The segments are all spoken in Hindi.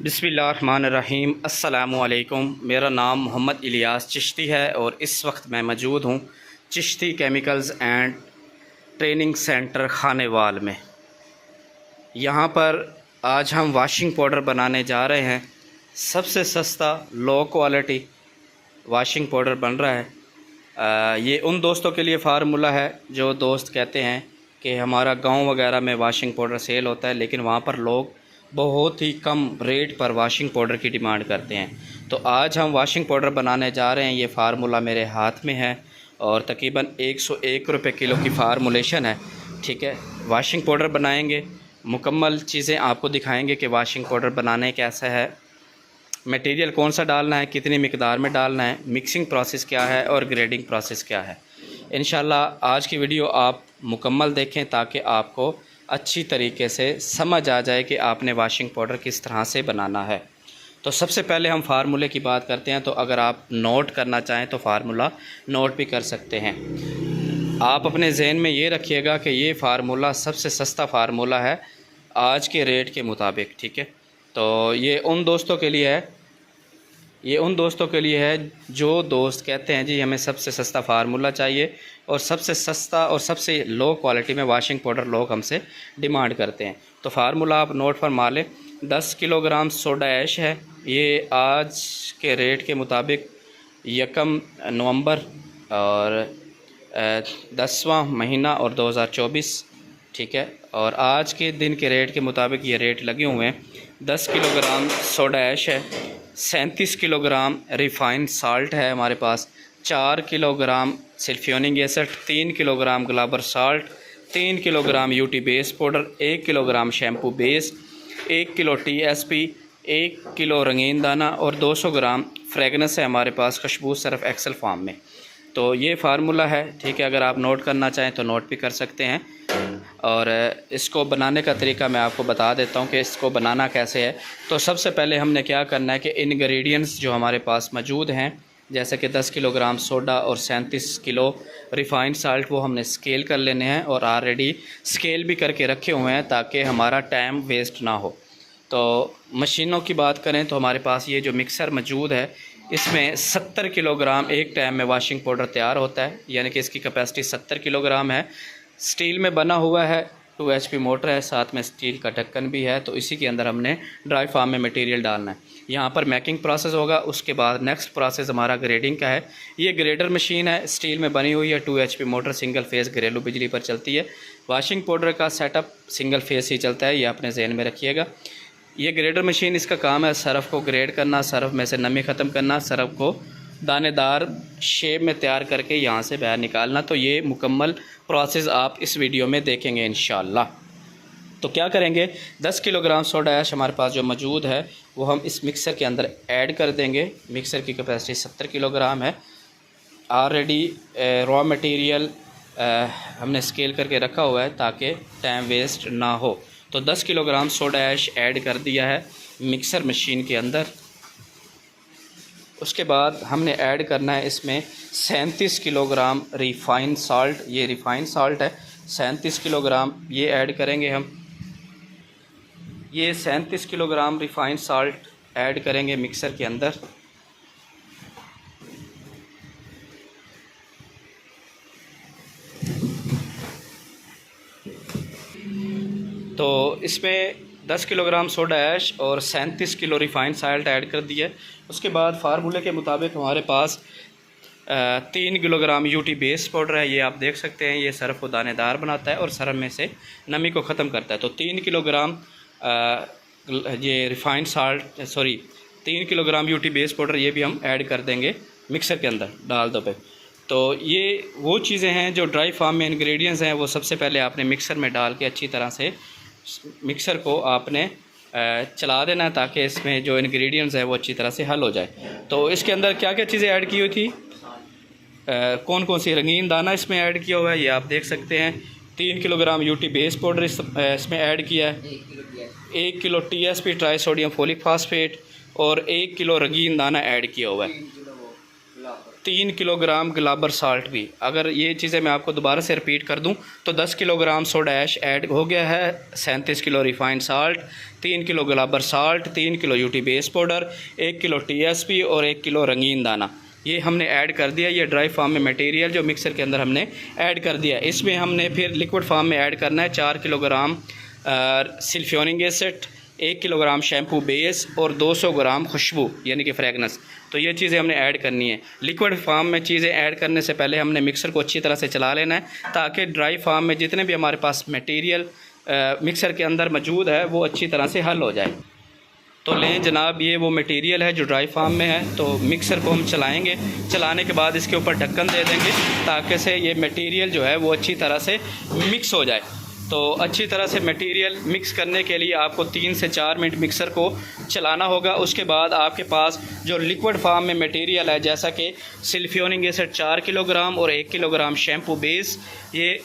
बिस्मिल्लाहिर्रहमानिर्रहीम। अस्सलामुअलैकुम। मेरा नाम मोहम्मद इलियास चिश्ती है और इस वक्त मैं मौजूद हूँ Chishti chemicals and training centre Khanewal में। यहाँ पर आज हम वाशिंग पाउडर बनाने जा रहे हैं। सबसे सस्ता लो क्वालिटी वाशिंग पाउडर बन रहा है। ये उन दोस्तों के लिए फार्मूला है जो दोस्त कहते हैं कि हमारा गांव वगैरह में वाशिंग पाउडर सेल होता है, लेकिन वहाँ पर लोग बहुत ही कम रेट पर वाशिंग पाउडर की डिमांड करते हैं। तो आज हम वाशिंग पाउडर बनाने जा रहे हैं। ये फार्मूला मेरे हाथ में है और तकरीबन 101 रुपये किलो की फार्मूलेशन है। ठीक है, वाशिंग पाउडर बनाएंगे, मुकम्मल चीज़ें आपको दिखाएंगे कि वाशिंग पाउडर बनाने कैसा है, मटेरियल कौन सा डालना है, कितनी मिकदार में डालना है, मिक्सिंग प्रोसेस क्या है और ग्रेडिंग प्रोसेस क्या है। इंशाल्लाह आज की वीडियो आप मुकम्मल देखें ताकि आपको अच्छी तरीके से समझ आ जाए कि आपने वाशिंग पाउडर किस तरह से बनाना है। तो सबसे पहले हम फार्मूले की बात करते हैं। तो अगर आप नोट करना चाहें तो फार्मूला नोट भी कर सकते हैं। आप अपने जहन में ये रखिएगा कि ये फार्मूला सबसे सस्ता फार्मूला है आज के रेट के मुताबिक। ठीक है, तो ये उन दोस्तों के लिए है, जो दोस्त कहते हैं जी हमें सबसे सस्ता फार्मूला चाहिए और सबसे सस्ता और सबसे लो क्वालिटी में वाशिंग पाउडर लोग हमसे डिमांड करते हैं। तो फार्मूला आप नोट फरमा लें। 10 किलोग्राम सोडा ऐश है। ये आज के रेट के मुताबिक 1 नवंबर और 10वां महीना और 2024। ठीक है, और आज के दिन के रेट के मुताबिक ये रेट लगे हुए हैं। 10 किलोग्राम सोडा ऐश है, 37 किलोग्राम रिफ़ाइंड साल्ट है हमारे पास, 4 kilogram sulphuric acid, 3 kilogram ग्लाबर salt, 3 kilogram UT base powder, 1 kilogram shampoo base, 1 kilo TSP, 1 kilo रंगीन दाना और 200 ग्राम फ्रेगनेंस है हमारे पास खुशबू सिर्फ एक्सेल फार्म में। तो ये फार्मूला है। ठीक है, अगर आप नोट करना चाहें तो नोट भी कर सकते हैं। और इसको बनाने का तरीका मैं आपको बता देता हूँ कि इसको बनाना कैसे है। तो सबसे पहले हमने क्या करना है कि इंग्रेडिएंट्स जो हमारे पास मौजूद हैं, जैसे कि 10 किलोग्राम सोडा और 37 किलो रिफ़ाइंड साल्ट, वो हमने स्केल कर लेने हैं और ऑलरेडी स्केल भी करके रखे हुए हैं ताकि हमारा टाइम वेस्ट ना हो। तो मशीनों की बात करें तो हमारे पास ये जो मिक्सर मौजूद है, इसमें 70 किलोग्राम एक टाइम में वाशिंग पाउडर तैयार होता है, यानी कि इसकी कैपेसिटी 70 किलोग्राम है। स्टील में बना हुआ है, 2 HP मोटर है, साथ में स्टील का ढक्कन भी है। तो इसी के अंदर हमने ड्राई फार्म में मटेरियल डालना है। यहाँ पर मेकिंग प्रोसेस होगा, उसके बाद नेक्स्ट प्रोसेस हमारा ग्रेडिंग का है। ये ग्रेडर मशीन है, स्टील में बनी हुई है, 2 HP मोटर, सिंगल फेस घरेलू बिजली पर चलती है। वाशिंग पाउडर का सेटअप सिंगल फेस ही चलता है, ये अपने जहन में रखिएगा। ये ग्रेडर मशीन, इसका काम है सरफ़ को ग्रेड करना, सरफ़ में से नमी ख़त्म करना, सरफ़ को दानेदार शेप में तैयार करके यहाँ से बाहर निकालना। तो ये मुकम्मल प्रोसेस आप इस वीडियो में देखेंगे इंशाल्लाह। तो क्या करेंगे, 10 किलोग्राम सोडा ऐश हमारे पास जो मौजूद है वो हम इस मिक्सर के अंदर ऐड कर देंगे। मिक्सर की कैपेसिटी 70 किलोग्राम है। ऑलरेडी रॉ मटेरियल हमने स्केल करके रखा हुआ है ताकि टाइम वेस्ट ना हो। तो 10 किलोग्राम सोडा ऐश ऐड कर दिया है मिक्सर मशीन के अंदर। उसके बाद हमने ऐड करना है इसमें 37 किलोग्राम रिफ़ाइंड साल्ट। ये रिफ़ाइंड साल्ट है, 37 किलोग्राम ये ऐड करेंगे हम। ये 37 किलोग्राम रिफ़ाइंड साल्ट ऐड करेंगे मिक्सर के अंदर। तो इसमें 10 किलोग्राम सोडा ऐश और 37 किलो रिफ़ाइंड साल्ट ऐड कर दिया। उसके बाद फार्मूले के मुताबिक हमारे पास 3 किलोग्राम यूटी बेस पाउडर है। ये आप देख सकते हैं, ये सरफ़ को दानेदार बनाता है और सरफ़ में से नमी को ख़त्म करता है। तो 3 किलोग्राम ये refined salt 3 kilogram UT base powder ये भी हम ऐड कर देंगे मिक्सर के अंदर डाल दो पे। तो ये वो चीज़ें हैं जो ड्राई फार्म में इंग्रेडिएंट्स हैं, वो सबसे पहले आपने मिक्सर में डाल के अच्छी तरह से मिक्सर को आपने चला देना ताकि इसमें जो इंग्रेडिएंट्स है वो अच्छी तरह से हल हो जाए। तो इसके अंदर क्या क्या चीज़ें ऐड की हुई थी, कौन कौन सी, रंगीन दाना इसमें ऐड किया हुआ है, ये आप देख सकते हैं। 3 किलोग्राम यूटी बेस पाउडर इसमें ऐड किया है, 1 kilo TSP try sodium folic phosphate और 1 किलो रंगीन दाना ऐड किया हुआ है। 3 किलोग्राम ग्लाबर साल्ट भी। अगर ये चीज़ें मैं आपको दोबारा से रिपीट कर दूं तो 10 किलोग्राम सोडा ऐश ऐड हो गया है, 37 kilo refined salt, 3 kilo ग्लाबर salt, 3 kilo UT base powder, 1 kilo TSP और 1 किलो रंगीन दाना, ये हमने ऐड कर दिया। ये ड्राई फार्म में मटेरियल जो मिक्सर के अंदर हमने ऐड कर दिया। इसमें हमने फिर लिक्विड फार्म में ऐड करना है 4 kilogram sulphuric acid, 1 kilogram shampoo base और 200 ग्राम खुशबू यानी कि फ्रेगनेंस। तो ये चीज़ें हमने ऐड करनी है। लिक्विड फार्म में चीज़ें ऐड करने से पहले हमने मिक्सर को अच्छी तरह से चला लेना है ताकि ड्राई फार्म में जितने भी हमारे पास मटेरियल मिक्सर के अंदर मौजूद है वो अच्छी तरह से हल हो जाए। तो लें जनाब, ये वो मटेरियल है जो ड्राई फार्म में है। तो मिक्सर को हम चलाएंगे, चलाने के बाद इसके ऊपर ढक्कन दे देंगे ताकि से ये मटेरियल जो है वो अच्छी तरह से मिक्स हो जाए। तो अच्छी तरह से मटेरियल मिक्स करने के लिए आपको 3 से 4 मिनट मिक्सर को चलाना होगा। उसके बाद आपके पास जो लिक्विड फार्म में मटेरियल है जैसा कि सल्फ्यूरिक एसिड 4 किलोग्राम और 1 किलोग्राम शैम्पू बेस, ये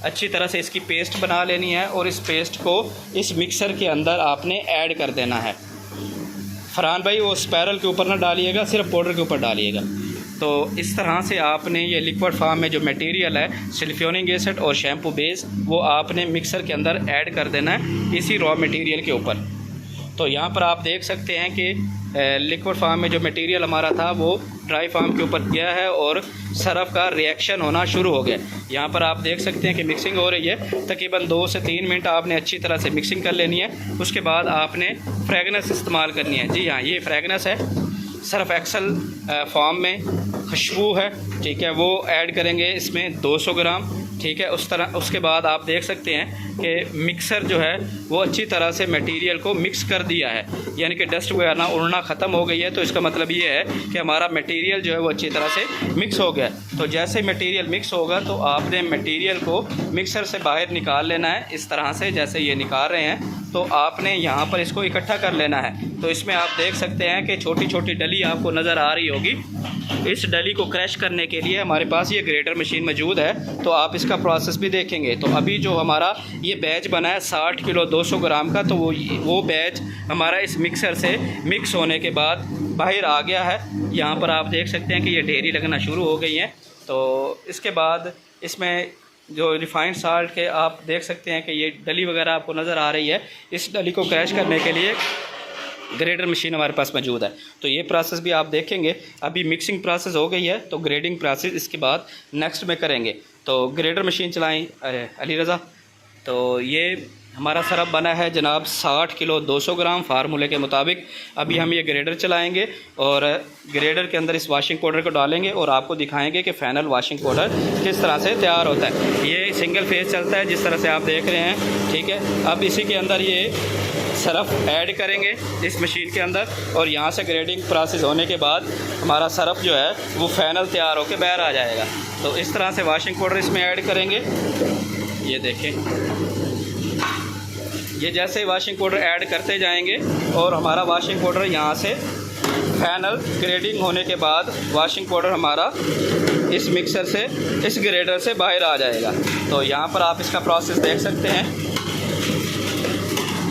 अच्छी तरह से इसकी पेस्ट बना लेनी है और इस पेस्ट को इस मिक्सर के अंदर आपने ऐड कर देना है। फरहान भाई वो स्पैरल के ऊपर ना डालिएगा, सिर्फ पाउडर के ऊपर डालिएगा। तो इस तरह से आपने ये लिक्विड फार्म में जो मटेरियल है सल्फ्यूरिक एसिड और शैम्पू बेस वो आपने मिक्सर के अंदर ऐड कर देना है इसी रॉ मटेरियल के ऊपर। तो यहाँ पर आप देख सकते हैं कि लिक्विड फार्म में जो मटेरियल हमारा था वो ड्राई फार्म के ऊपर गया है और सरफ का रिएक्शन होना शुरू हो गया। यहाँ पर आप देख सकते हैं कि मिक्सिंग हो रही है। तकरीबन 2 से 3 मिनट आपने अच्छी तरह से मिक्सिंग कर लेनी है। उसके बाद आपने फ्रेगनेंस इस्तेमाल करनी है। जी हाँ, ये फ्रेगनेंस है, सर्फ एक्सल फॉर्म में खुशबू है, ठीक है, वो ऐड करेंगे इसमें 200 ग्राम, ठीक है। उसके बाद आप देख सकते हैं कि मिक्सर जो है वो अच्छी तरह से मटेरियल को मिक्स कर दिया है, यानी कि डस्ट वगैरह उड़ना ख़त्म हो गई है। तो इसका मतलब ये है कि हमारा मटेरियल जो है वो अच्छी तरह से मिक्स हो गया। तो जैसे ही मटेरियल मिक्स होगा तो आपने मटेरियल को मिक्सर से बाहर निकाल लेना है, इस तरह से जैसे ये निकाल रहे हैं। तो आपने यहाँ पर इसको इकट्ठा कर लेना है। तो इसमें आप देख सकते हैं कि छोटी छोटी डली आपको नज़र आ रही होगी। इस डली को क्रश करने के लिए हमारे पास ये ग्रेटर मशीन मौजूद है, तो आप इसका प्रोसेस भी देखेंगे। तो अभी जो हमारा ये बैच बना है 60 किलो 200 ग्राम का, तो वो बैच हमारा इस मिक्सर से मिक्स होने के बाद बाहर आ गया है। यहाँ पर आप देख सकते हैं कि ये ढेरी लगना शुरू हो गई हैं। तो इसके बाद इसमें जो रिफाइंड साल्ट के आप देख सकते हैं कि ये डली वगैरह आपको नज़र आ रही है। इस डली को क्रश करने के लिए ग्रेडर मशीन हमारे पास मौजूद है। तो ये प्रोसेस भी आप देखेंगे। अभी मिक्सिंग प्रोसेस हो गई है तो ग्रेडिंग प्रोसेस इसके बाद नेक्स्ट में करेंगे। तो ग्रेडर मशीन चलाएं अली रज़ा। तो ये हमारा सरफ बना है जनाब 60 किलो 200 ग्राम फार्मूले के मुताबिक। अभी हम ये ग्रेडर चलाएंगे और ग्रेडर के अंदर इस वाशिंग पाउडर को डालेंगे और आपको दिखाएंगे कि फ़ाइनल वाशिंग पाउडर किस तरह से तैयार होता है। ये सिंगल फेज चलता है जिस तरह से आप देख रहे हैं, ठीक है। अब इसी के अंदर ये सरफ ऐड करेंगे इस मशीन के अंदर और यहाँ से ग्रेडिंग प्रोसेस होने के बाद हमारा सरफ जो है वो फ़ाइनल तैयार होकर बाहर आ जाएगा। तो इस तरह से वाशिंग पाउडर इसमें ऐड करेंगे। ये देखें, ये जैसे ही वाशिंग पाउडर ऐड करते जाएंगे और हमारा वाशिंग पाउडर यहाँ से फाइनल ग्रेडिंग होने के बाद वाशिंग पाउडर हमारा इस मिक्सर से इस ग्रेडर से बाहर आ जाएगा। तो यहाँ पर आप इसका प्रोसेस देख सकते हैं।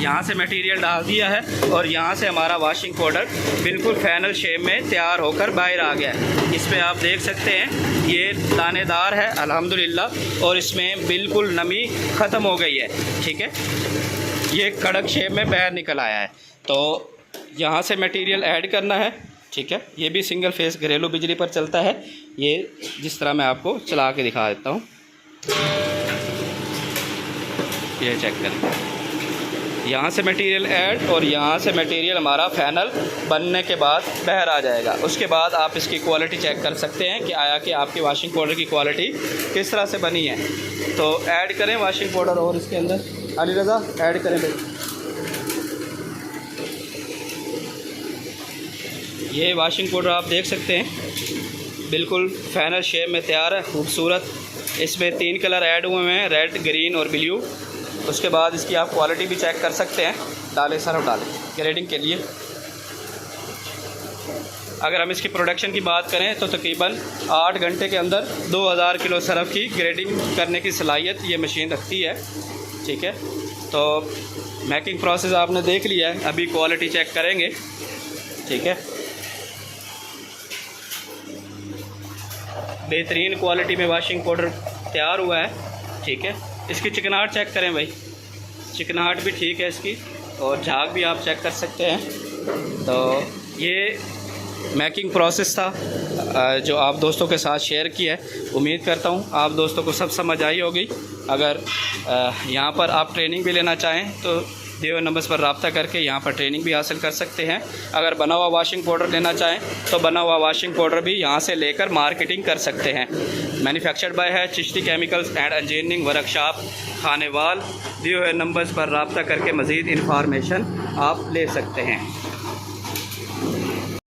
यहाँ से मटेरियल डाल दिया है और यहाँ से हमारा वाशिंग पाउडर बिल्कुल फाइनल शेप में तैयार होकर बाहर आ गया है। इसमें आप देख सकते हैं ये दानेदार है अल्हम्दुलिल्लाह और इसमें बिल्कुल नमी ख़त्म हो गई है, ठीक है। ये कड़क शेप में बाहर निकल आया है। तो यहाँ से मटेरियल ऐड करना है, ठीक है। ये भी सिंगल फेस घरेलू बिजली पर चलता है। ये जिस तरह मैं आपको चला के दिखा देता हूँ, ये चेक करें। यहाँ से मटेरियल ऐड और यहाँ से मटेरियल हमारा फाइनल बनने के बाद बाहर आ जाएगा। उसके बाद आप इसकी क्वालिटी चेक कर सकते हैं कि आया कि आपकी वाशिंग पाउडर की क्वालिटी किस तरह से बनी है। तो ऐड करें वाशिंग पाउडर और इसके अंदर अली रज़ा ऐड करें भाई। ये वाशिंग पाउडर आप देख सकते हैं बिल्कुल फाइनल शेप में तैयार है, खूबसूरत। इसमें 3 कलर ऐड हुए हैं, रेड, ग्रीन और ब्लू। उसके बाद इसकी आप क्वालिटी भी चेक कर सकते हैं। डालें सरफ डालें ग्रेडिंग के लिए। अगर हम इसकी प्रोडक्शन की बात करें तो तकरीबन 8 घंटे के अंदर 2000 किलो सरफ की ग्रेडिंग करने की सलाहियत ये मशीन रखती है, ठीक है। तो मैकिंग प्रोसेस आपने देख लिया है, अभी क्वालिटी चेक करेंगे, ठीक है। बेहतरीन क्वालिटी में वॉशिंग पाउडर तैयार हुआ है। ठीक है, इसकी चिकनाहट चेक करें भाई, चिकनाहट भी ठीक है इसकी, और झाग भी आप चेक कर सकते हैं। तो ये मेकिंग प्रोसेस था जो आप दोस्तों के साथ शेयर किया है। उम्मीद करता हूँ आप दोस्तों को सब समझ आई होगी। अगर यहाँ पर आप ट्रेनिंग भी लेना चाहें तो दिए हुए नंबर्स पर रब्ता करके यहाँ पर ट्रेनिंग भी हासिल कर सकते हैं। अगर बना हुआ वॉशिंग पाउडर लेना चाहें तो बना हुआ वॉशिंग पाउडर भी यहाँ से लेकर मार्केटिंग कर सकते हैं। मैन्युफैक्चर्ड बाय है Chishti chemicals and engineering workshop Khanewal. दिए हुए नंबर्स पर रब्ता करके मज़ीद इन्फॉर्मेशन आप ले सकते हैं।